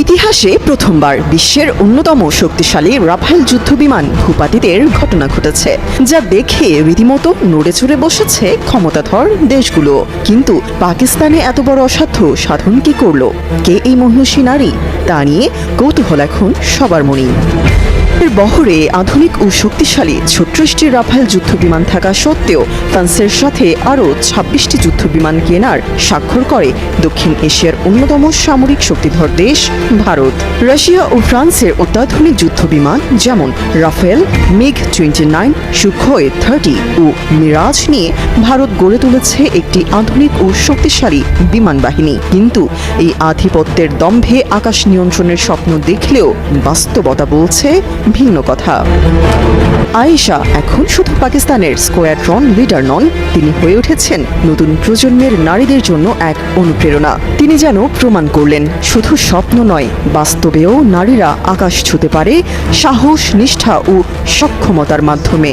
ইতিহাসে প্রথমবার বিশ্বের অন্যতম শক্তিশালী রাফায়েল যুদ্ধবিমান ভূপাতিতের ঘটনা ঘটেছে, যা দেখে রীতিমতো নড়ে চড়ে বসেছে ক্ষমতাধর দেশগুলো। কিন্তু পাকিস্তানে এত বড় অসাধ্য সাধন কি করলো? কে এই মহিষী নারী? তা নিয়ে কৌতূহল এখন সবার মনেই। এর বহরে আধুনিক ও শক্তিশালী ৩৬টি রাফায়েল যুদ্ধবিমান থাকা সত্ত্বেও ফ্রান্সের সাথে আরও ২৬টি যুদ্ধবিমান কেনার স্বাক্ষর করে দক্ষিণ এশিয়ার অন্যতম সামরিক শক্তিধর দেশ ভারত। রাশিয়া ও ফ্রান্সের অত্যাধুনিক যুদ্ধবিমান যেমন রাফেল, মিগ-29, সুখোই 30 ও মিরাজ নিয়ে ভারত গড়ে তুলেছে একটি আধুনিক ও শক্তিশালী বিমান বাহিনী। কিন্তু এই আধিপত্যের দম্ভে আকাশ নিয়ন্ত্রণের স্বপ্ন দেখলেও বাস্তবতা বলছে ভিন্ন কথা। আয়েশা এখন শুধু পাকিস্তানের স্কোয়াড্রন লিডার নন, তিনি হয়ে উঠেছেন নতুন প্রজন্মের নারীদের জন্য এক অনুপ্রেরণা। তিনি যেন প্রমাণ করলেন, শুধু স্বপ্ন নয়, বাস্তবেও নারীরা আকাশ ছুঁতে পারে সাহস, নিষ্ঠা ও সক্ষমতার মাধ্যমে।